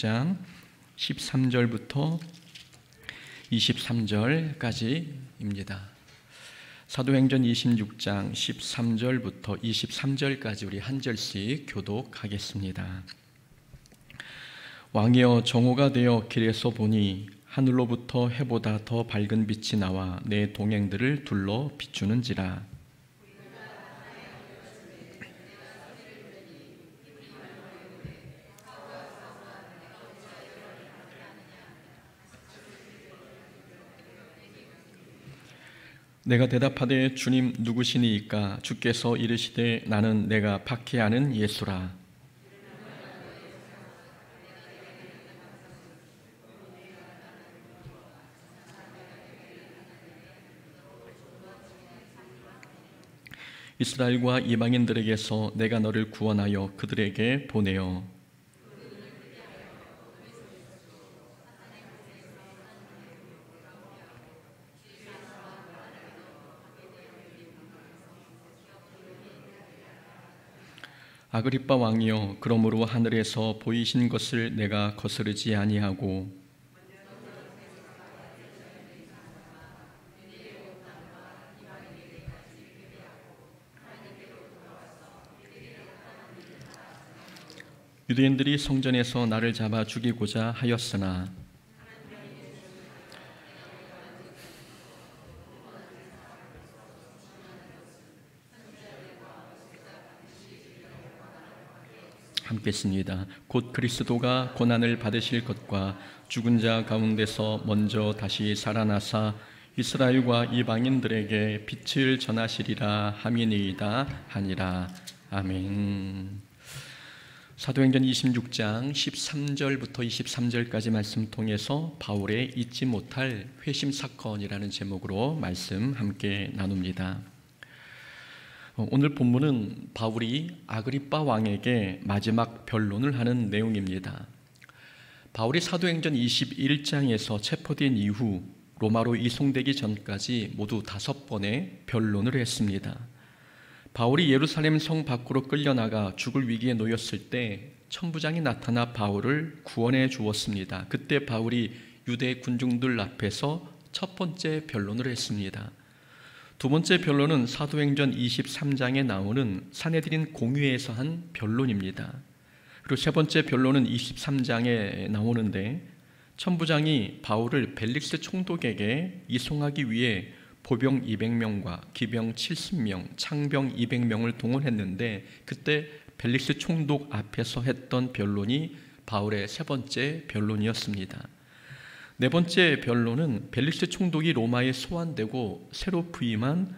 26장 13절부터 23절까지입니다. 사도행전 26장 13절부터 23절까지 우리 한 절씩 교독하겠습니다. 왕이여, 정오가 되어 길에서 보니 하늘로부터 해보다 더 밝은 빛이 나와 내 동행들을 둘러 비추는지라. 내가 대답하되 주님 누구시니이까? 주께서 이르시되 나는 내가 박해하는 예수라. 이스라엘과 이방인들에게서 내가 너를 구원하여 그들에게 보내어 아그리빠 왕이여, 그러므로 하늘에서 보이신 것을 내가 거스르지 아니하고 유대인들이 성전에서 나를 잡아 죽이고자 하였으나 함께 씁니다. 곧 그리스도가 고난을 받으실 것과 죽은 자 가운데서 먼저 다시 살아나사 이스라엘과 이방인들에게 빛을 전하시리라 함이니이다 하니라. 아멘. 사도행전 26장 13절부터 23절까지 말씀 통해서 바울의 잊지 못할 회심 사건이라는 제목으로 말씀 함께 나눕니다. 오늘 본문은 바울이 아그리빠 왕에게 마지막 변론을 하는 내용입니다. 바울이 사도행전 21장에서 체포된 이후 로마로 이송되기 전까지 모두 5번의 변론을 했습니다. 바울이 예루살렘 성 밖으로 끌려나가 죽을 위기에 놓였을 때 천부장이 나타나 바울을 구원해 주었습니다. 그때 바울이 유대 군중들 앞에서 첫 번째 변론을 했습니다. 두 번째 변론은 사도행전 23장에 나오는 산헤드린 공회에서 한 변론입니다. 그리고 세 번째 변론은 23장에 나오는데 천부장이 바울을 벨릭스 총독에게 이송하기 위해 보병 200명과 기병 70명, 창병 200명을 동원했는데 그때 벨릭스 총독 앞에서 했던 변론이 바울의 세 번째 변론이었습니다. 네 번째 변론은 벨릭스 총독이 로마에 소환되고 새로 부임한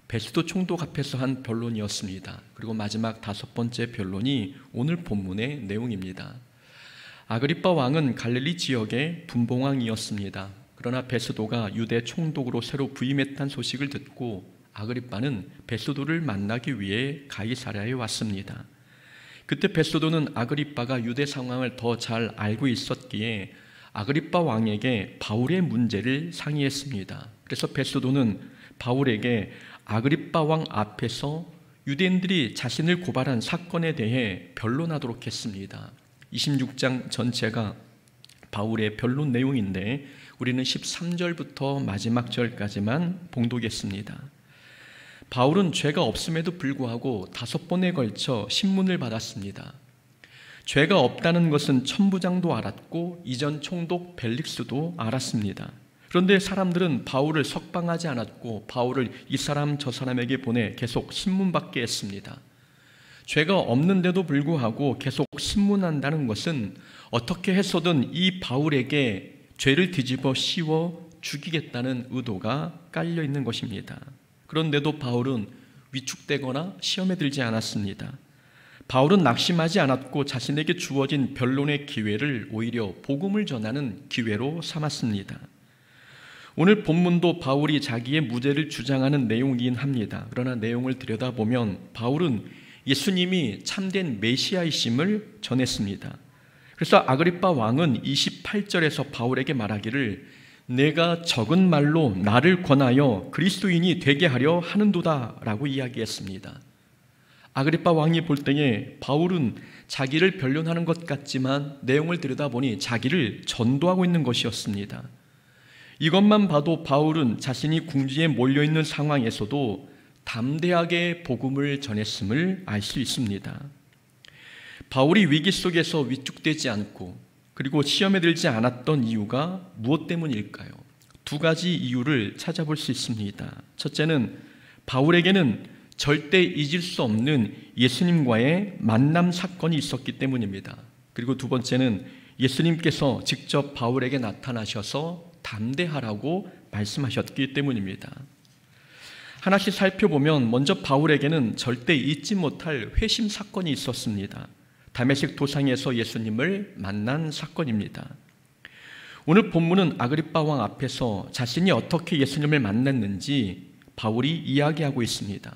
베스도 총독 앞에서 한 변론이었습니다. 그리고 마지막 5번째 변론이 오늘 본문의 내용입니다. 아그리빠 왕은 갈릴리 지역의 분봉왕이었습니다. 그러나 베스도가 유대 총독으로 새로 부임했다는 소식을 듣고 아그리빠는 베스도를 만나기 위해 가이사랴에 왔습니다. 그때 베스도는 아그리빠가 유대 상황을 더 잘 알고 있었기에 아그리빠 왕에게 바울의 문제를 상의했습니다. 그래서 베스도는 바울에게 아그리빠 왕 앞에서 유대인들이 자신을 고발한 사건에 대해 변론하도록 했습니다. 26장 전체가 바울의 변론 내용인데 우리는 13절부터 마지막 절까지만 봉독했습니다. 바울은 죄가 없음에도 불구하고 5번에 걸쳐 신문을 받았습니다. 죄가 없다는 것은 천부장도 알았고 이전 총독 벨릭스도 알았습니다. 그런데 사람들은 바울을 석방하지 않았고 바울을 이 사람 저 사람에게 보내 계속 신문받게 했습니다. 죄가 없는데도 불구하고 계속 신문한다는 것은 어떻게 해서든 이 바울에게 죄를 뒤집어 씌워 죽이겠다는 의도가 깔려 있는 것입니다. 그런데도 바울은 위축되거나 시험에 들지 않았습니다. 바울은 낙심하지 않았고 자신에게 주어진 변론의 기회를 오히려 복음을 전하는 기회로 삼았습니다. 오늘 본문도 바울이 자기의 무죄를 주장하는 내용이긴 합니다. 그러나 내용을 들여다보면 바울은 예수님이 참된 메시아이심을 전했습니다. 그래서 아그리빠 왕은 28절에서 바울에게 말하기를 내가 적은 말로 나를 권하여 그리스도인이 되게 하려 하는도다 라고 이야기했습니다. 아그리파 왕이 볼 때에 바울은 자기를 변론하는 것 같지만 내용을 들여다보니 자기를 전도하고 있는 것이었습니다. 이것만 봐도 바울은 자신이 궁지에 몰려있는 상황에서도 담대하게 복음을 전했음을 알 수 있습니다. 바울이 위기 속에서 위축되지 않고 그리고 시험에 들지 않았던 이유가 무엇 때문일까요? 두 가지 이유를 찾아볼 수 있습니다. 첫째는 바울에게는 절대 잊을 수 없는 예수님과의 만남 사건이 있었기 때문입니다. 그리고 두 번째는 예수님께서 직접 바울에게 나타나셔서 담대하라고 말씀하셨기 때문입니다. 하나씩 살펴보면 먼저 바울에게는 절대 잊지 못할 회심 사건이 있었습니다. 다메섹 도상에서 예수님을 만난 사건입니다. 오늘 본문은 아그리파 왕 앞에서 자신이 어떻게 예수님을 만났는지 바울이 이야기하고 있습니다.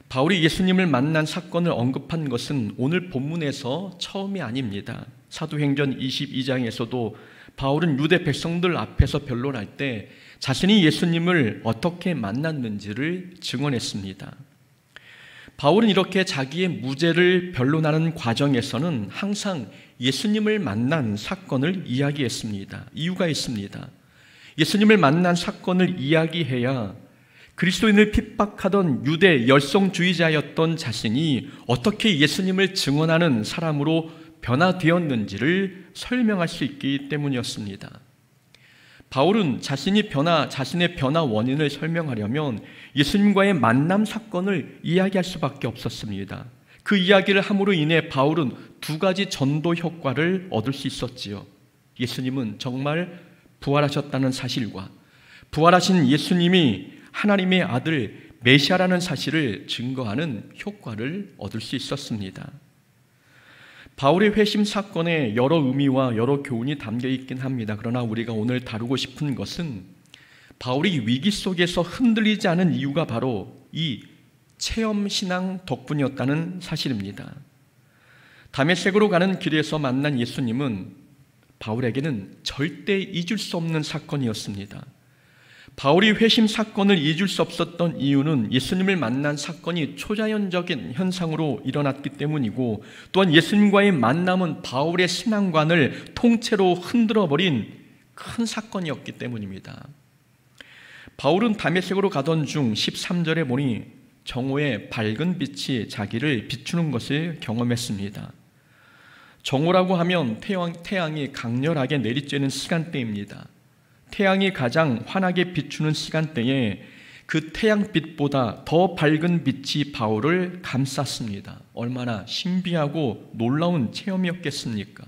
바울이 예수님을 만난 사건을 언급한 것은 오늘 본문에서 처음이 아닙니다. 사도행전 22장에서도 바울은 유대 백성들 앞에서 변론할 때 자신이 예수님을 어떻게 만났는지를 증언했습니다. 바울은 이렇게 자기의 무죄를 변론하는 과정에서는 항상 예수님을 만난 사건을 이야기했습니다. 이유가 있습니다. 예수님을 만난 사건을 이야기해야 그리스도인을 핍박하던 유대 열성주의자였던 자신이 어떻게 예수님을 증언하는 사람으로 변화되었는지를 설명할 수 있기 때문이었습니다. 바울은 자신의 변화 원인을 설명하려면 예수님과의 만남 사건을 이야기할 수밖에 없었습니다. 그 이야기를 함으로 인해 바울은 두 가지 전도 효과를 얻을 수 있었지요. 예수님은 정말 부활하셨다는 사실과 부활하신 예수님이 하나님의 아들 메시아라는 사실을 증거하는 효과를 얻을 수 있었습니다. 바울의 회심 사건에 여러 의미와 여러 교훈이 담겨 있긴 합니다. 그러나 우리가 오늘 다루고 싶은 것은 바울이 위기 속에서 흔들리지 않은 이유가 바로 이 체험신앙 덕분이었다는 사실입니다. 다메섹으로 가는 길에서 만난 예수님은 바울에게는 절대 잊을 수 없는 사건이었습니다. 바울이 회심 사건을 잊을 수 없었던 이유는 예수님을 만난 사건이 초자연적인 현상으로 일어났기 때문이고, 또한 예수님과의 만남은 바울의 신앙관을 통째로 흔들어버린 큰 사건이었기 때문입니다. 바울은 다메섹으로 가던 중 13절에 보니 정오의 밝은 빛이 자기를 비추는 것을 경험했습니다. 정오라고 하면 태양이 강렬하게 내리쬐는 시간대입니다. 태양이 가장 환하게 비추는 시간대에 그 태양빛보다 더 밝은 빛이 바울을 감쌌습니다. 얼마나 신비하고 놀라운 체험이었겠습니까?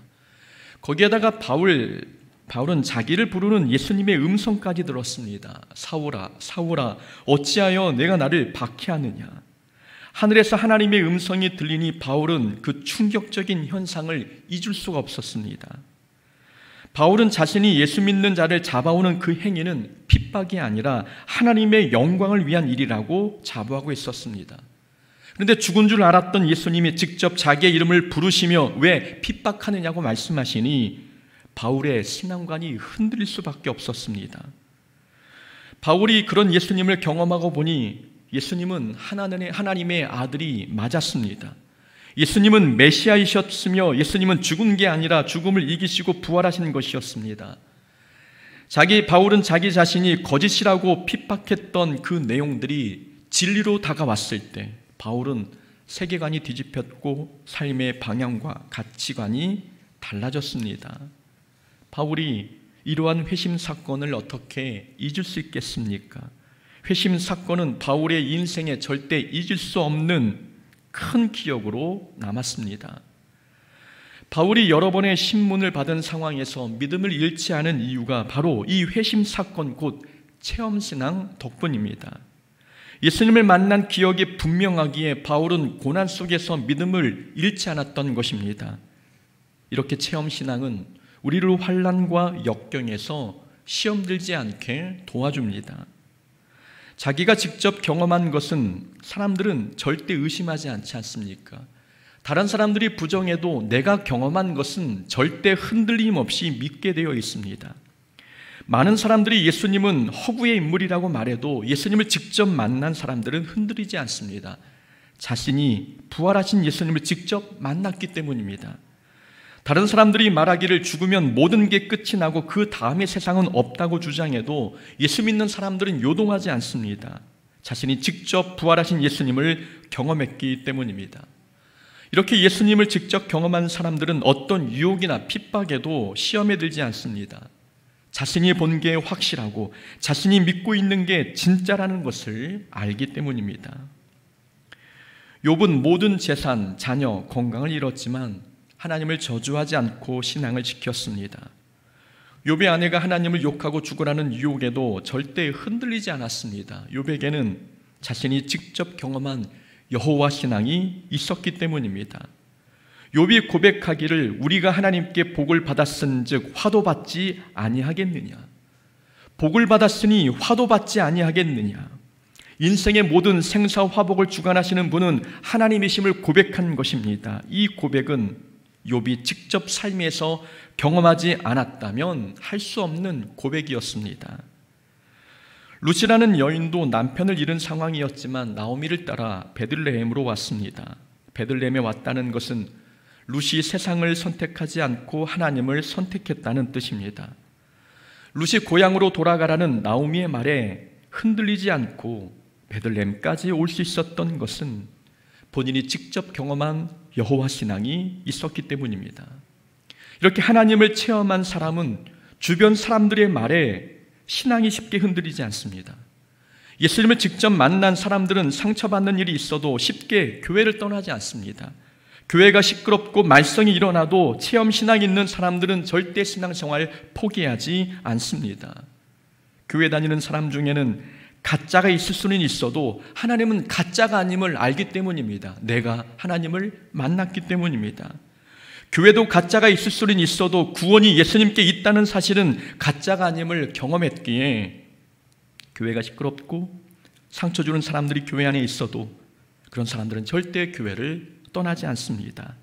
거기에다가 바울은 자기를 부르는 예수님의 음성까지 들었습니다. 사울아, 사울아, 어찌하여 내가 나를 박해하느냐? 하늘에서 하나님의 음성이 들리니 바울은 그 충격적인 현상을 잊을 수가 없었습니다. 바울은 자신이 예수 믿는 자를 잡아오는 그 행위는 핍박이 아니라 하나님의 영광을 위한 일이라고 자부하고 있었습니다. 그런데 죽은 줄 알았던 예수님이 직접 자기의 이름을 부르시며 왜 핍박하느냐고 말씀하시니 바울의 신앙관이 흔들릴 수밖에 없었습니다. 바울이 그런 예수님을 경험하고 보니 예수님은 하나님의 아들이 맞았습니다. 예수님은 메시아이셨으며 예수님은 죽은 게 아니라 죽음을 이기시고 부활하신 것이었습니다. 바울은 자기 자신이 거짓이라고 핍박했던 그 내용들이 진리로 다가왔을 때 바울은 세계관이 뒤집혔고 삶의 방향과 가치관이 달라졌습니다. 바울이 이러한 회심 사건을 어떻게 잊을 수 있겠습니까? 회심 사건은 바울의 인생에 절대 잊을 수 없는 큰 기억으로 남았습니다. 바울이 여러 번의 신문을 받은 상황에서 믿음을 잃지 않은 이유가 바로 이 회심 사건 곧 체험신앙 덕분입니다. 예수님을 만난 기억이 분명하기에 바울은 고난 속에서 믿음을 잃지 않았던 것입니다. 이렇게 체험신앙은 우리를 환난과 역경에서 시험 들지 않게 도와줍니다. 자기가 직접 경험한 것은 사람들은 절대 의심하지 않지 않습니까? 다른 사람들이 부정해도 내가 경험한 것은 절대 흔들림 없이 믿게 되어 있습니다. 많은 사람들이 예수님은 허구의 인물이라고 말해도 예수님을 직접 만난 사람들은 흔들리지 않습니다. 자신이 부활하신 예수님을 직접 만났기 때문입니다. 다른 사람들이 말하기를 죽으면 모든 게 끝이 나고 그 다음에 세상은 없다고 주장해도 예수 믿는 사람들은 요동하지 않습니다. 자신이 직접 부활하신 예수님을 경험했기 때문입니다. 이렇게 예수님을 직접 경험한 사람들은 어떤 유혹이나 핍박에도 시험에 들지 않습니다. 자신이 본 게 확실하고 자신이 믿고 있는 게 진짜라는 것을 알기 때문입니다. 욥은 모든 재산, 자녀, 건강을 잃었지만 하나님을 저주하지 않고 신앙을 지켰습니다. 욥의 아내가 하나님을 욕하고 죽으라는 유혹에도 절대 흔들리지 않았습니다. 욥에게는 자신이 직접 경험한 여호와 신앙이 있었기 때문입니다. 욥이 고백하기를 우리가 하나님께 복을 받았은즉 화도 받지 아니하겠느냐. 복을 받았으니 화도 받지 아니하겠느냐. 인생의 모든 생사화복을 주관하시는 분은 하나님이심을 고백한 것입니다. 이 고백은 욥이 직접 삶에서 경험하지 않았다면 할 수 없는 고백이었습니다. 루시라는 여인도 남편을 잃은 상황이었지만 나오미를 따라 베들레헴으로 왔습니다. 베들레헴에 왔다는 것은 루시 세상을 선택하지 않고 하나님을 선택했다는 뜻입니다. 루시 고향으로 돌아가라는 나오미의 말에 흔들리지 않고 베들레헴까지 올 수 있었던 것은 본인이 직접 경험한 여호와 신앙이 있었기 때문입니다. 이렇게 하나님을 체험한 사람은 주변 사람들의 말에 신앙이 쉽게 흔들리지 않습니다. 예수님을 직접 만난 사람들은 상처받는 일이 있어도 쉽게 교회를 떠나지 않습니다. 교회가 시끄럽고 말썽이 일어나도 체험 신앙이 있는 사람들은 절대 신앙생활 포기하지 않습니다. 교회 다니는 사람 중에는 가짜가 있을 수는 있어도 하나님은 가짜가 아님을 알기 때문입니다. 내가 하나님을 만났기 때문입니다. 교회도 가짜가 있을 수는 있어도 구원이 예수님께 있다는 사실은 가짜가 아님을 경험했기에 교회가 시끄럽고 상처 주는 사람들이 교회 안에 있어도 그런 사람들은 절대 교회를 떠나지 않습니다.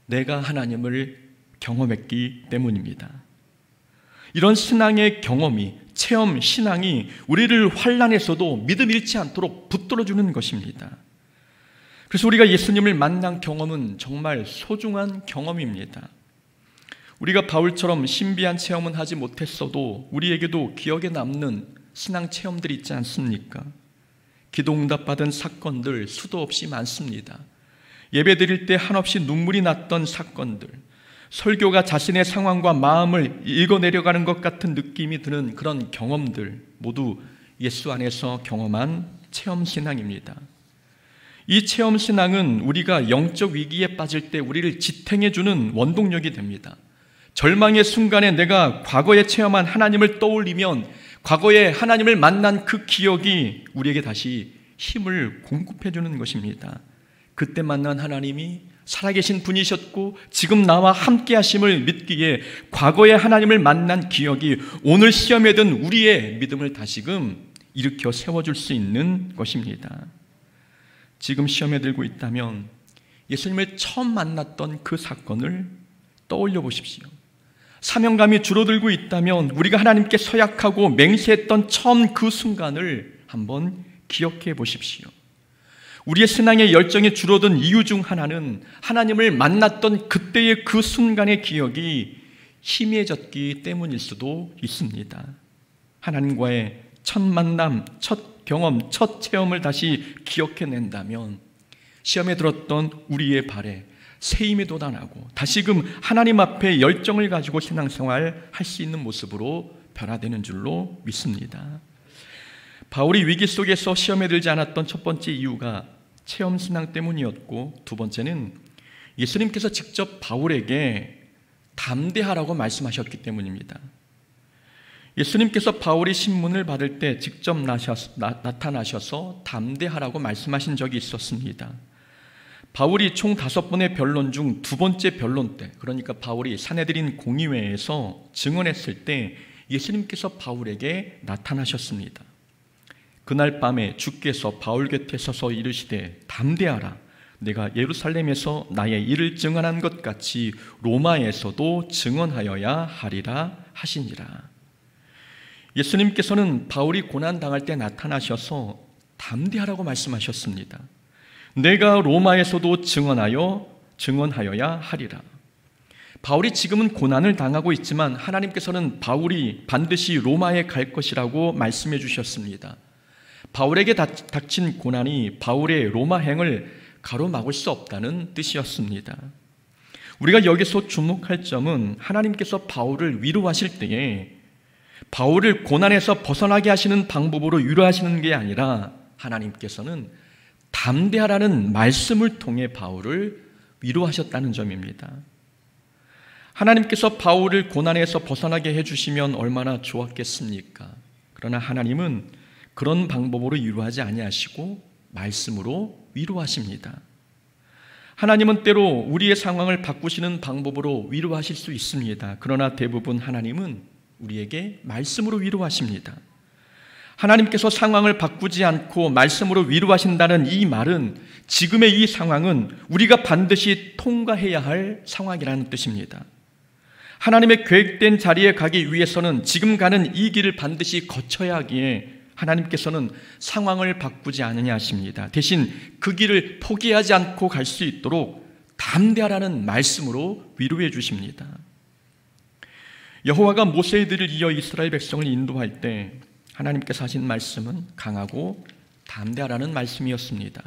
내가 하나님을 경험했기 때문입니다. 이런 신앙의 경험이, 체험 신앙이 우리를 환난에서도 믿음 잃지 않도록 붙들어주는 것입니다. 그래서 우리가 예수님을 만난 경험은 정말 소중한 경험입니다. 우리가 바울처럼 신비한 체험은 하지 못했어도 우리에게도 기억에 남는 신앙 체험들이 있지 않습니까? 기도 응답받은 사건들 수도 없이 많습니다. 예배 드릴 때 한없이 눈물이 났던 사건들, 설교가 자신의 상황과 마음을 읽어내려가는 것 같은 느낌이 드는 그런 경험들 모두 예수 안에서 경험한 체험신앙입니다. 이 체험신앙은 우리가 영적 위기에 빠질 때 우리를 지탱해주는 원동력이 됩니다. 절망의 순간에 내가 과거에 체험한 하나님을 떠올리면 과거에 하나님을 만난 그 기억이 우리에게 다시 힘을 공급해주는 것입니다. 그때 만난 하나님이 살아계신 분이셨고 지금 나와 함께 하심을 믿기에 과거에 하나님을 만난 기억이 오늘 시험에 든 우리의 믿음을 다시금 일으켜 세워줄 수 있는 것입니다. 지금 시험에 들고 있다면 예수님을 처음 만났던 그 사건을 떠올려 보십시오. 사명감이 줄어들고 있다면 우리가 하나님께 서약하고 맹세했던 처음 그 순간을 한번 기억해 보십시오. 우리의 신앙의 열정이 줄어든 이유 중 하나는 하나님을 만났던 그때의 그 순간의 기억이 희미해졌기 때문일 수도 있습니다. 하나님과의 첫 만남, 첫 경험, 첫 체험을 다시 기억해낸다면 시험에 들었던 우리의 발에 새 힘이 돋아나고 다시금 하나님 앞에 열정을 가지고 신앙생활 할 수 있는 모습으로 변화되는 줄로 믿습니다. 바울이 위기 속에서 시험에 들지 않았던 첫 번째 이유가 체험신앙 때문이었고, 두 번째는 예수님께서 직접 바울에게 담대하라고 말씀하셨기 때문입니다. 예수님께서 바울이 신문을 받을 때 직접 나타나셔서 담대하라고 말씀하신 적이 있었습니다. 바울이 총 5번의 변론 중 두 번째 변론 때, 그러니까 바울이 산헤드린 공의회에서 증언했을 때 예수님께서 바울에게 나타나셨습니다. 그날 밤에 주께서 바울 곁에 서서 이르시되 담대하라, 내가 예루살렘에서 나의 일을 증언한 것 같이 로마에서도 증언하여야 하리라 하시니라. 예수님께서는 바울이 고난당할 때 나타나셔서 담대하라고 말씀하셨습니다. 내가 로마에서도 증언하여야 하리라. 바울이 지금은 고난을 당하고 있지만 하나님께서는 바울이 반드시 로마에 갈 것이라고 말씀해 주셨습니다. 바울에게 닥친 고난이 바울의 로마행을 가로막을 수 없다는 뜻이었습니다. 우리가 여기서 주목할 점은 하나님께서 바울을 위로하실 때에 바울을 고난에서 벗어나게 하시는 방법으로 위로하시는 게 아니라 하나님께서는 담대하라는 말씀을 통해 바울을 위로하셨다는 점입니다. 하나님께서 바울을 고난에서 벗어나게 해주시면 얼마나 좋았겠습니까? 그러나 하나님은 그런 방법으로 위로하지 아니하시고 말씀으로 위로하십니다. 하나님은 때로 우리의 상황을 바꾸시는 방법으로 위로하실 수 있습니다. 그러나 대부분 하나님은 우리에게 말씀으로 위로하십니다. 하나님께서 상황을 바꾸지 않고 말씀으로 위로하신다는 이 말은 지금의 이 상황은 우리가 반드시 통과해야 할 상황이라는 뜻입니다. 하나님의 계획된 자리에 가기 위해서는 지금 가는 이 길을 반드시 거쳐야 하기에 하나님께서는 상황을 바꾸지 않으냐 하십니다. 대신 그 길을 포기하지 않고 갈 수 있도록 담대하라는 말씀으로 위로해 주십니다. 여호와가 모세들을 이어 이스라엘 백성을 인도할 때 하나님께서 하신 말씀은 강하고 담대하라는 말씀이었습니다.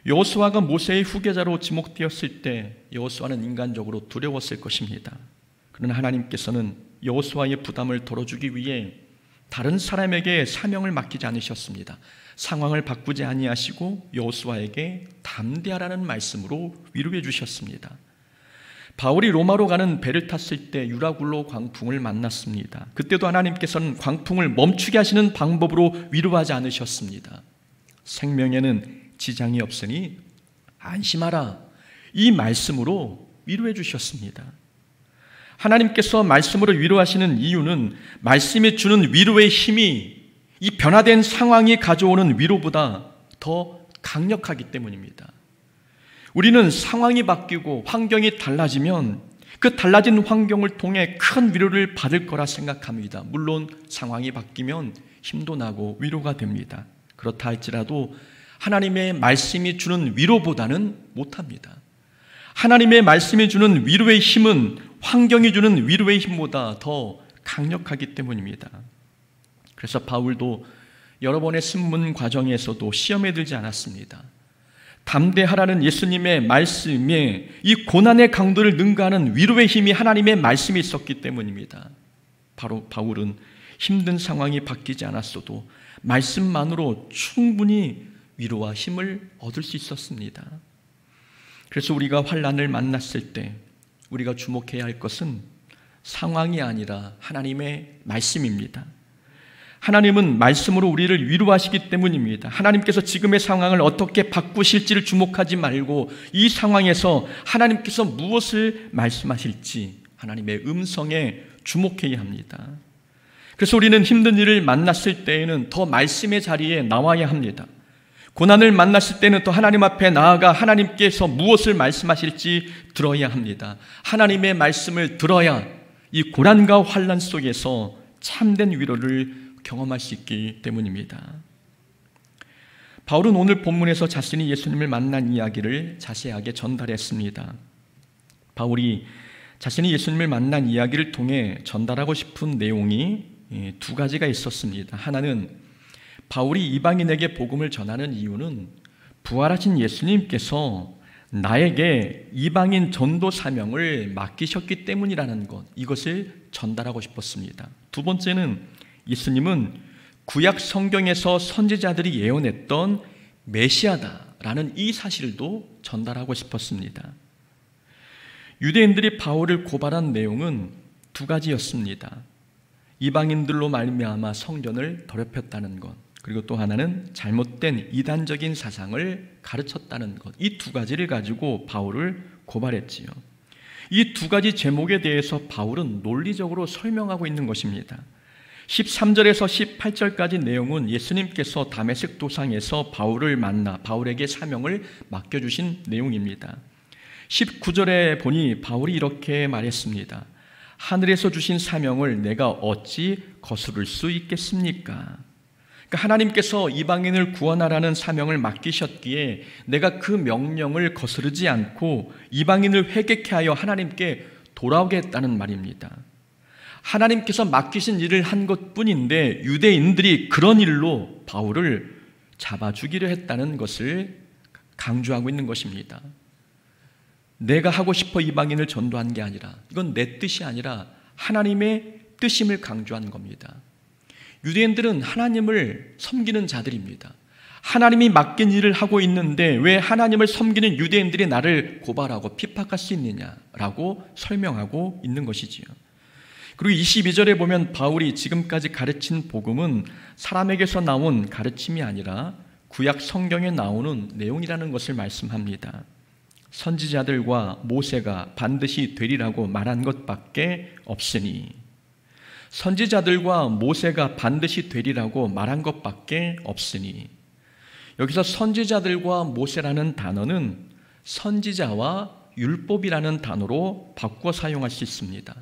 여호수아가 모세의 후계자로 지목되었을 때 여호수아는 인간적으로 두려웠을 것입니다. 그러나 하나님께서는 여호수아의 부담을 덜어주기 위해 다른 사람에게 사명을 맡기지 않으셨습니다. 상황을 바꾸지 아니하시고 여호수아에게 담대하라는 말씀으로 위로해 주셨습니다. 바울이 로마로 가는 배를 탔을 때 유라굴로 광풍을 만났습니다. 그때도 하나님께서는 광풍을 멈추게 하시는 방법으로 위로하지 않으셨습니다. 생명에는 지장이 없으니 안심하라, 이 말씀으로 위로해 주셨습니다. 하나님께서 말씀으로 위로하시는 이유는 말씀이 주는 위로의 힘이 이 변화된 상황이 가져오는 위로보다 더 강력하기 때문입니다. 우리는 상황이 바뀌고 환경이 달라지면 그 달라진 환경을 통해 큰 위로를 받을 거라 생각합니다. 물론 상황이 바뀌면 힘도 나고 위로가 됩니다. 그렇다 할지라도 하나님의 말씀이 주는 위로보다는 못합니다. 하나님의 말씀이 주는 위로의 힘은 환경이 주는 위로의 힘보다 더 강력하기 때문입니다. 그래서 바울도 여러 번의 신문 과정에서도 시험에 들지 않았습니다. 담대하라는 예수님의 말씀에 이 고난의 강도를 능가하는 위로의 힘이 하나님의 말씀이 있었기 때문입니다. 바로 바울은 힘든 상황이 바뀌지 않았어도 말씀만으로 충분히 위로와 힘을 얻을 수 있었습니다. 그래서 우리가 환난을 만났을 때 우리가 주목해야 할 것은 상황이 아니라 하나님의 말씀입니다. 하나님은 말씀으로 우리를 위로하시기 때문입니다. 하나님께서 지금의 상황을 어떻게 바꾸실지를 주목하지 말고 이 상황에서 하나님께서 무엇을 말씀하실지 하나님의 음성에 주목해야 합니다. 그래서 우리는 힘든 일을 만났을 때에는 더 말씀의 자리에 나와야 합니다. 고난을 만났을 때는 또 하나님 앞에 나아가 하나님께서 무엇을 말씀하실지 들어야 합니다. 하나님의 말씀을 들어야 이 고난과 환난 속에서 참된 위로를 경험할 수 있기 때문입니다. 바울은 오늘 본문에서 자신이 예수님을 만난 이야기를 자세하게 전달했습니다. 바울이 자신이 예수님을 만난 이야기를 통해 전달하고 싶은 내용이 두 가지가 있었습니다. 하나는 바울이 이방인에게 복음을 전하는 이유는 부활하신 예수님께서 나에게 이방인 전도 사명을 맡기셨기 때문이라는 것, 이것을 전달하고 싶었습니다. 두 번째는 예수님은 구약 성경에서 선지자들이 예언했던 메시아다라는 이 사실도 전달하고 싶었습니다. 유대인들이 바울을 고발한 내용은 두 가지였습니다. 이방인들로 말미암아 성전을 더럽혔다는 것, 그리고 또 하나는 잘못된 이단적인 사상을 가르쳤다는 것, 이 두 가지를 가지고 바울을 고발했지요. 이 두 가지 제목에 대해서 바울은 논리적으로 설명하고 있는 것입니다. 13절에서 18절까지 내용은 예수님께서 다메섹 도상에서 바울을 만나 바울에게 사명을 맡겨주신 내용입니다. 19절에 보니 바울이 이렇게 말했습니다. 하늘에서 주신 사명을 내가 어찌 거스를 수 있겠습니까? 그러니까 하나님께서 이방인을 구원하라는 사명을 맡기셨기에 내가 그 명령을 거스르지 않고 이방인을 회개케 하여 하나님께 돌아오겠다는 말입니다. 하나님께서 맡기신 일을 한 것뿐인데 유대인들이 그런 일로 바울을 잡아 죽이려 했다는 것을 강조하고 있는 것입니다. 내가 하고 싶어 이방인을 전도한 게 아니라, 이건 내 뜻이 아니라 하나님의 뜻임을 강조한 겁니다. 유대인들은 하나님을 섬기는 자들입니다. 하나님이 맡긴 일을 하고 있는데 왜 하나님을 섬기는 유대인들이 나를 고발하고 핍박할 수 있느냐라고 설명하고 있는 것이지요. 그리고 22절에 보면 바울이 지금까지 가르친 복음은 사람에게서 나온 가르침이 아니라 구약 성경에 나오는 내용이라는 것을 말씀합니다. 선지자들과 모세가 반드시 되리라고 말한 것밖에 없으니, 선지자들과 모세가 반드시 되리라고 말한 것밖에 없으니, 여기서 선지자들과 모세라는 단어는 선지자와 율법이라는 단어로 바꾸어 사용할 수 있습니다.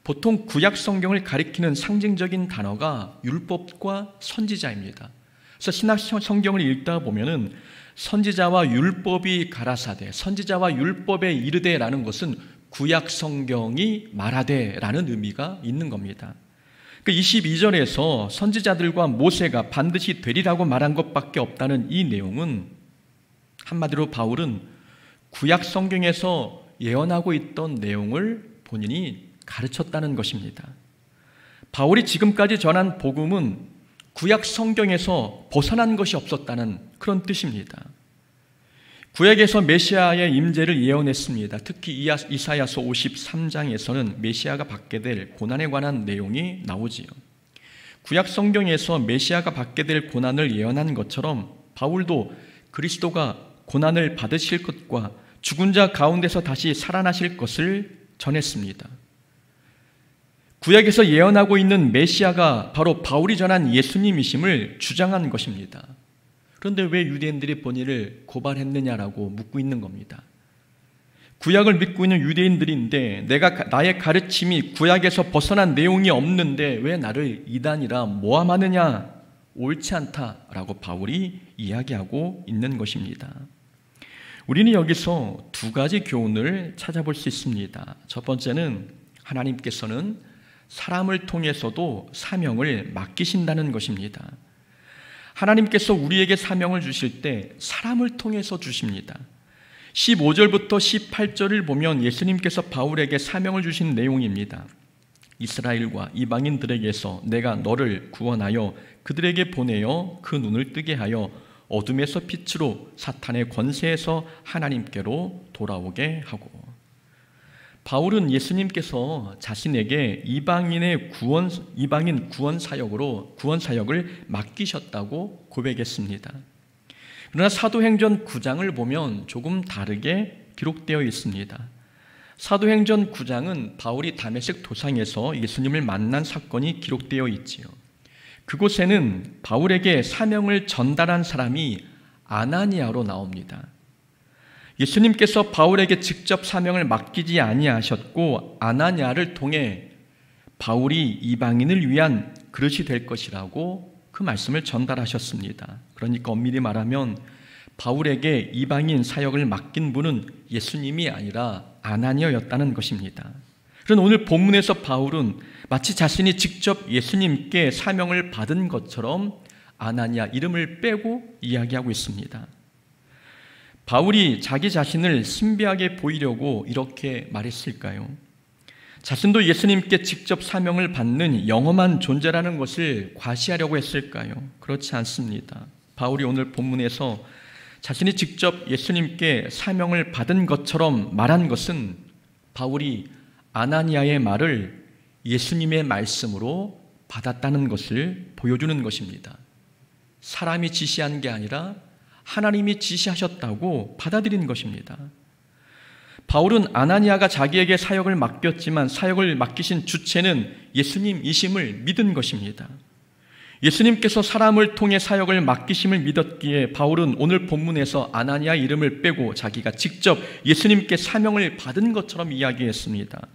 보통 구약 성경을 가리키는 상징적인 단어가 율법과 선지자입니다. 그래서 신약 성경을 읽다 보면은 선지자와 율법이 가라사대, 선지자와 율법에 이르되라는 것은 구약 성경이 말하되라는 의미가 있는 겁니다. 22절에서 선지자들과 모세가 반드시 되리라고 말한 것밖에 없다는 이 내용은 한마디로 바울은 구약 성경에서 예언하고 있던 내용을 본인이 가르쳤다는 것입니다. 바울이 지금까지 전한 복음은 구약 성경에서 벗어난 것이 없었다는 그런 뜻입니다. 구약에서 메시아의 임재를 예언했습니다. 특히 이사야서 53장에서는 메시아가 받게 될 고난에 관한 내용이 나오지요. 구약 성경에서 메시아가 받게 될 고난을 예언한 것처럼 바울도 그리스도가 고난을 받으실 것과 죽은 자 가운데서 다시 살아나실 것을 전했습니다. 구약에서 예언하고 있는 메시아가 바로 바울이 전한 예수님이심을 주장한 것입니다. 그런데 왜 유대인들이 본인을 고발했느냐라고 묻고 있는 겁니다. 구약을 믿고 있는 유대인들인데 나의 가르침이 구약에서 벗어난 내용이 없는데 왜 나를 이단이라 모함하느냐, 옳지 않다라고 바울이 이야기하고 있는 것입니다. 우리는 여기서 두 가지 교훈을 찾아볼 수 있습니다. 첫 번째는 하나님께서는 사람을 통해서도 사명을 맡기신다는 것입니다. 하나님께서 우리에게 사명을 주실 때 사람을 통해서 주십니다. 15절부터 18절을 보면 예수님께서 바울에게 사명을 주신 내용입니다. 이스라엘과 이방인들에게서 내가 너를 구원하여 그들에게 보내어 그 눈을 뜨게 하여 어둠에서 빛으로 사탄의 권세에서 하나님께로 돌아오게 하고, 바울은 예수님께서 자신에게 이방인 구원 사역을 맡기셨다고 고백했습니다. 그러나 사도행전 9장을 보면 조금 다르게 기록되어 있습니다. 사도행전 9장은 바울이 다메섹 도상에서 예수님을 만난 사건이 기록되어 있지요. 그곳에는 바울에게 사명을 전달한 사람이 아나니아로 나옵니다. 예수님께서 바울에게 직접 사명을 맡기지 아니하셨고 아나니아를 통해 바울이 이방인을 위한 그릇이 될 것이라고 그 말씀을 전달하셨습니다. 그러니까 엄밀히 말하면 바울에게 이방인 사역을 맡긴 분은 예수님이 아니라 아나니아였다는 것입니다. 그런데 오늘 본문에서 바울은 마치 자신이 직접 예수님께 사명을 받은 것처럼 아나니아 이름을 빼고 이야기하고 있습니다. 바울이 자기 자신을 신비하게 보이려고 이렇게 말했을까요? 자신도 예수님께 직접 사명을 받는 영험한 존재라는 것을 과시하려고 했을까요? 그렇지 않습니다. 바울이 오늘 본문에서 자신이 직접 예수님께 사명을 받은 것처럼 말한 것은 바울이 아나니아의 말을 예수님의 말씀으로 받았다는 것을 보여주는 것입니다. 사람이 지시한 게 아니라 하나님이 지시하셨다고 받아들인 것입니다. 바울은 아나니아가 자기에게 사역을 맡겼지만 사역을 맡기신 주체는 예수님이심을 믿은 것입니다. 예수님께서 사람을 통해 사역을 맡기심을 믿었기에 바울은 오늘 본문에서 아나니아 이름을 빼고 자기가 직접 예수님께 사명을 받은 것처럼 이야기했습니다.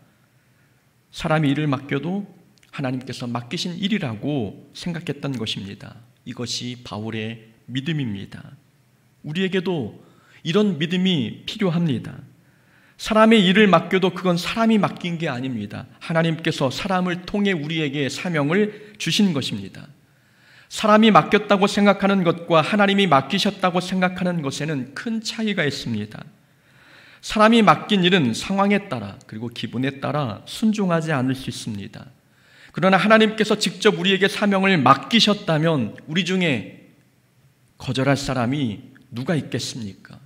사람이 일을 맡겨도 하나님께서 맡기신 일이라고 생각했던 것입니다. 이것이 바울의 믿음입니다. 우리에게도 이런 믿음이 필요합니다. 사람의 일을 맡겨도 그건 사람이 맡긴 게 아닙니다. 하나님께서 사람을 통해 우리에게 사명을 주신 것입니다. 사람이 맡겼다고 생각하는 것과 하나님이 맡기셨다고 생각하는 것에는 큰 차이가 있습니다. 사람이 맡긴 일은 상황에 따라 그리고 기분에 따라 순종하지 않을 수 있습니다. 그러나 하나님께서 직접 우리에게 사명을 맡기셨다면 우리 중에 거절할 사람이 누가 있겠습니까?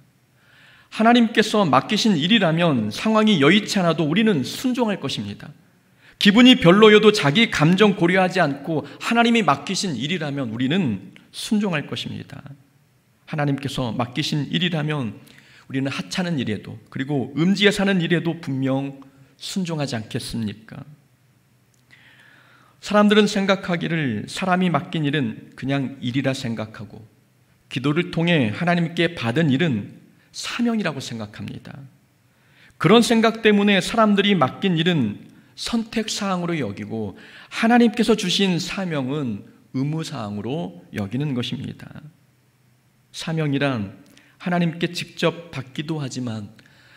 하나님께서 맡기신 일이라면 상황이 여의치 않아도 우리는 순종할 것입니다. 기분이 별로여도 자기 감정 고려하지 않고 하나님이 맡기신 일이라면 우리는 순종할 것입니다. 하나님께서 맡기신 일이라면 우리는 하찮은 일에도 그리고 음지에 사는 일에도 분명 순종하지 않겠습니까? 사람들은 생각하기를 사람이 맡긴 일은 그냥 일이라 생각하고 기도를 통해 하나님께 받은 일은 사명이라고 생각합니다. 그런 생각 때문에 사람들이 맡긴 일은 선택사항으로 여기고 하나님께서 주신 사명은 의무사항으로 여기는 것입니다. 사명이란 하나님께 직접 받기도 하지만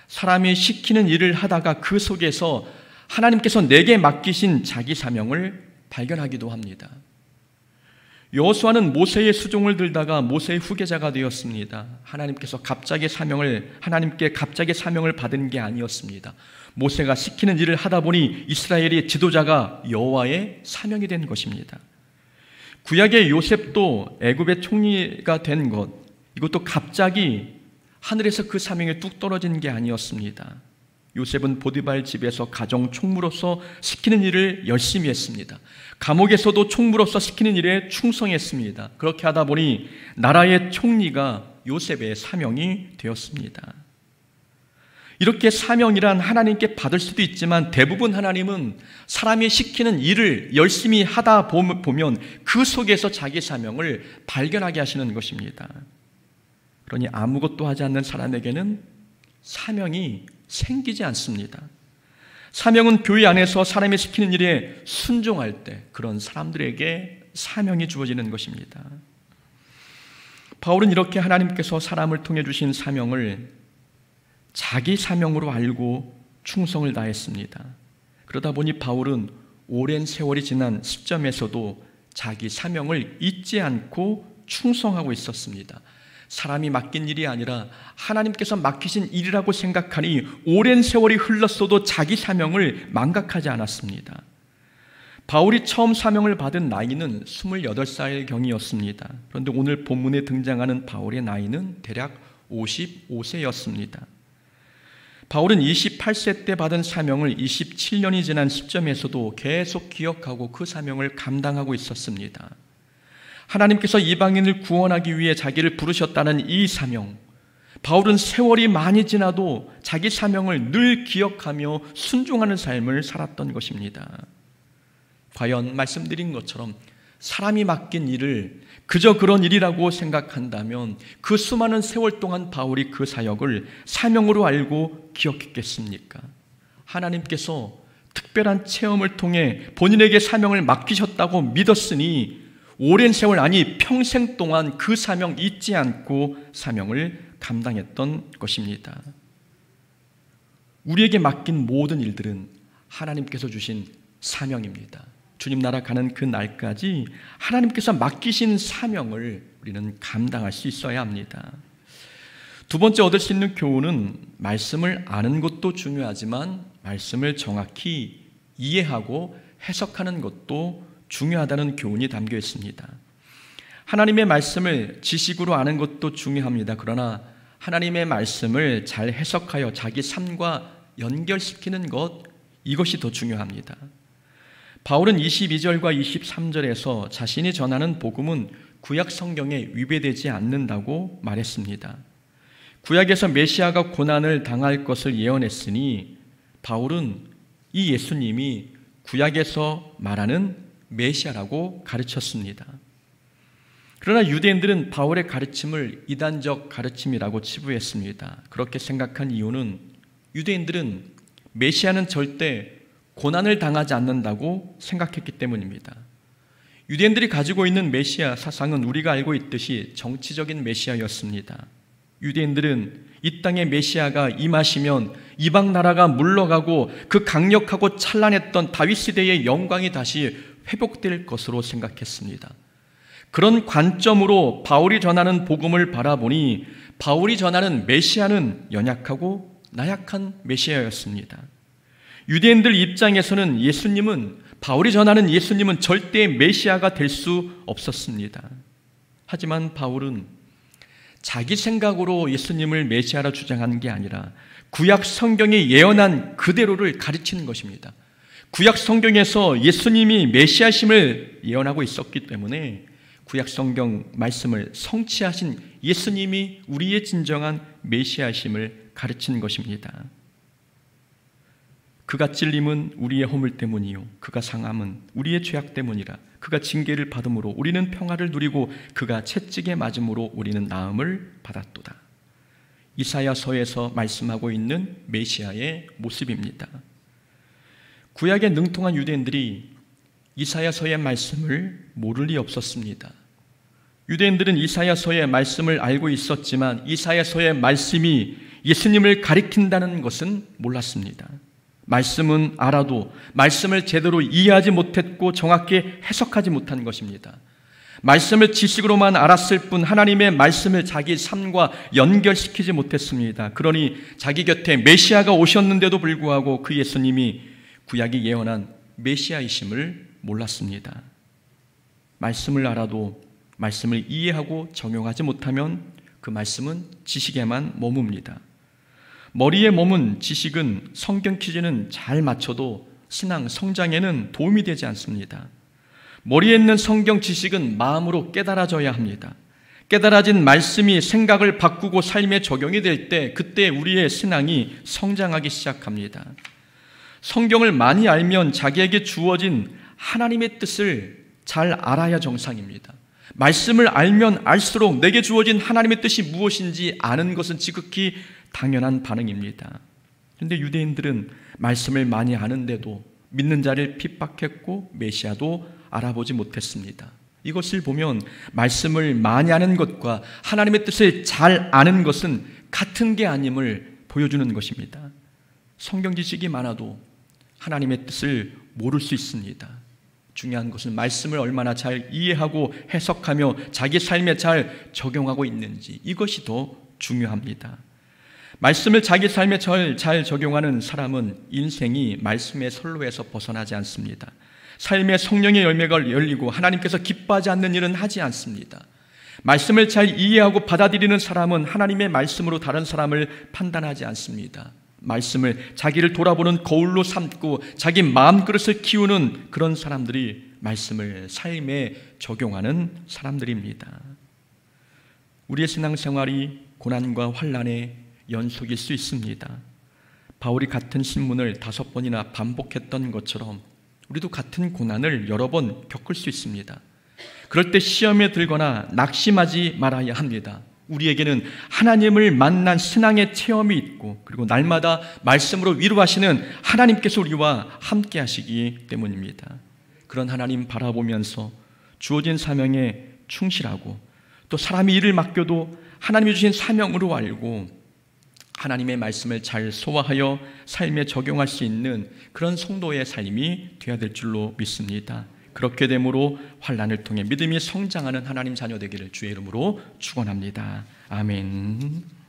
사람이 시키는 일을 하다가 그 속에서 하나님께서 내게 맡기신 자기 사명을 발견하기도 합니다. 여호수아는 모세의 수종을 들다가 모세의 후계자가 되었습니다. 하나님께 갑자기 사명을 받은 게 아니었습니다. 모세가 시키는 일을 하다 보니 이스라엘의 지도자가 여호와의 사명이 된 것입니다. 구약의 요셉도 애굽의 총리가 된 것, 이것도 갑자기 하늘에서 그 사명이 뚝 떨어진 게 아니었습니다. 요셉은 보디발 집에서 가정 총무로서 시키는 일을 열심히 했습니다. 감옥에서도 총무로서 시키는 일에 충성했습니다. 그렇게 하다 보니 나라의 총리가 요셉의 사명이 되었습니다. 이렇게 사명이란 하나님께 받을 수도 있지만 대부분 하나님은 사람이 시키는 일을 열심히 하다 보면 그 속에서 자기 사명을 발견하게 하시는 것입니다. 그러니 아무것도 하지 않는 사람에게는 사명이 생기지 않습니다. 사명은 교회 안에서 사람이 시키는 일에 순종할 때 그런 사람들에게 사명이 주어지는 것입니다. 바울은 이렇게 하나님께서 사람을 통해 주신 사명을 자기 사명으로 알고 충성을 다했습니다. 그러다 보니 바울은 오랜 세월이 지난 시점에서도 자기 사명을 잊지 않고 충성하고 있었습니다. 사람이 맡긴 일이 아니라 하나님께서 맡기신 일이라고 생각하니 오랜 세월이 흘렀어도 자기 사명을 망각하지 않았습니다. 바울이 처음 사명을 받은 나이는 28살경이었습니다. 그런데 오늘 본문에 등장하는 바울의 나이는 대략 55세였습니다. 바울은 28세 때 받은 사명을 27년이 지난 시점에서도 계속 기억하고 그 사명을 감당하고 있었습니다. 하나님께서 이방인을 구원하기 위해 자기를 부르셨다는 이 사명, 바울은 세월이 많이 지나도 자기 사명을 늘 기억하며 순종하는 삶을 살았던 것입니다. 과연 말씀드린 것처럼 사람이 맡긴 일을 그저 그런 일이라고 생각한다면 그 수많은 세월 동안 바울이 그 사역을 사명으로 알고 기억했겠습니까? 하나님께서 특별한 체험을 통해 본인에게 사명을 맡기셨다고 믿었으니 오랜 세월, 아니 평생 동안 그 사명 잊지 않고 사명을 감당했던 것입니다. 우리에게 맡긴 모든 일들은 하나님께서 주신 사명입니다. 주님 나라 가는 그 날까지 하나님께서 맡기신 사명을 우리는 감당할 수 있어야 합니다. 두 번째 얻을 수 있는 교훈은 말씀을 아는 것도 중요하지만 말씀을 정확히 이해하고 해석하는 것도 중요하다는 교훈이 담겨 있습니다. 하나님의 말씀을 지식으로 아는 것도 중요합니다. 그러나 하나님의 말씀을 잘 해석하여 자기 삶과 연결시키는 것, 이것이 더 중요합니다. 바울은 22절과 23절에서 자신이 전하는 복음은 구약 성경에 위배되지 않는다고 말했습니다. 구약에서 메시아가 고난을 당할 것을 예언했으니 바울은 이 예수님이 구약에서 말하는 메시아라고 가르쳤습니다. 그러나 유대인들은 바울의 가르침을 이단적 가르침이라고 치부했습니다. 그렇게 생각한 이유는 유대인들은 메시아는 절대 고난을 당하지 않는다고 생각했기 때문입니다. 유대인들이 가지고 있는 메시아 사상은 우리가 알고 있듯이 정치적인 메시아였습니다. 유대인들은 이 땅에 메시아가 임하시면 이방 나라가 물러가고 그 강력하고 찬란했던 다윗 시대의 영광이 다시 회복될 것으로 생각했습니다. 그런 관점으로 바울이 전하는 복음을 바라보니 바울이 전하는 메시아는 연약하고 나약한 메시아였습니다. 유대인들 입장에서는 바울이 전하는 예수님은 절대 메시아가 될 수 없었습니다. 하지만 바울은 자기 생각으로 예수님을 메시아라 주장하는 게 아니라 구약 성경이 예언한 그대로를 가르치는 것입니다. 구약 성경에서 예수님이 메시아심을 예언하고 있었기 때문에 구약 성경 말씀을 성취하신 예수님이 우리의 진정한 메시아심을 가르치는 것입니다. 그가 찔림은 우리의 허물 때문이요 그가 상함은 우리의 죄악 때문이라. 그가 징계를 받음으로 우리는 평화를 누리고 그가 채찍에 맞음으로 우리는 나음을 받았도다. 이사야서에서 말씀하고 있는 메시아의 모습입니다. 구약에 능통한 유대인들이 이사야서의 말씀을 모를 리 없었습니다. 유대인들은 이사야서의 말씀을 알고 있었지만 이사야서의 말씀이 예수님을 가리킨다는 것은 몰랐습니다. 말씀은 알아도 말씀을 제대로 이해하지 못했고 정확히 해석하지 못한 것입니다. 말씀을 지식으로만 알았을 뿐 하나님의 말씀을 자기 삶과 연결시키지 못했습니다. 그러니 자기 곁에 메시아가 오셨는데도 불구하고 그 예수님이 구약이 예언한 메시아이심을 몰랐습니다. 말씀을 알아도 말씀을 이해하고 적용하지 못하면 그 말씀은 지식에만 머뭅니다. 머리에 머문 지식은 성경 퀴즈는 잘 맞춰도 신앙 성장에는 도움이 되지 않습니다. 머리에 있는 성경 지식은 마음으로 깨달아져야 합니다. 깨달아진 말씀이 생각을 바꾸고 삶에 적용이 될 때 그때 우리의 신앙이 성장하기 시작합니다. 성경을 많이 알면 자기에게 주어진 하나님의 뜻을 잘 알아야 정상입니다. 말씀을 알면 알수록 내게 주어진 하나님의 뜻이 무엇인지 아는 것은 지극히 당연한 반응입니다. 그런데 유대인들은 말씀을 많이 아는데도 믿는 자를 핍박했고 메시아도 알아보지 못했습니다. 이것을 보면 말씀을 많이 아는 것과 하나님의 뜻을 잘 아는 것은 같은 게 아님을 보여주는 것입니다. 성경 지식이 많아도 하나님의 뜻을 모를 수 있습니다. 중요한 것은 말씀을 얼마나 잘 이해하고 해석하며 자기 삶에 잘 적용하고 있는지, 이것이 더 중요합니다. 말씀을 자기 삶에 잘 적용하는 사람은 인생이 말씀의 선로에서 벗어나지 않습니다. 삶의 성령의 열매가 열리고 하나님께서 기뻐하지 않는 일은 하지 않습니다. 말씀을 잘 이해하고 받아들이는 사람은 하나님의 말씀으로 다른 사람을 판단하지 않습니다. 말씀을 자기를 돌아보는 거울로 삼고 자기 마음그릇을 키우는 그런 사람들이 말씀을 삶에 적용하는 사람들입니다. 우리의 신앙생활이 고난과 환난의 연속일 수 있습니다. 바울이 같은 신문을 5번이나 반복했던 것처럼 우리도 같은 고난을 여러 번 겪을 수 있습니다. 그럴 때 시험에 들거나 낙심하지 말아야 합니다. 우리에게는 하나님을 만난 신앙의 체험이 있고 그리고 날마다 말씀으로 위로하시는 하나님께서 우리와 함께 하시기 때문입니다. 그런 하나님 바라보면서 주어진 사명에 충실하고 또 사람이 일을 맡겨도 하나님이 주신 사명으로 알고 하나님의 말씀을 잘 소화하여 삶에 적용할 수 있는 그런 성도의 삶이 되어야 될 줄로 믿습니다. 그렇게 되므로 환난을 통해 믿음이 성장하는 하나님 자녀 되기를 주의 이름으로 축원합니다. 아멘.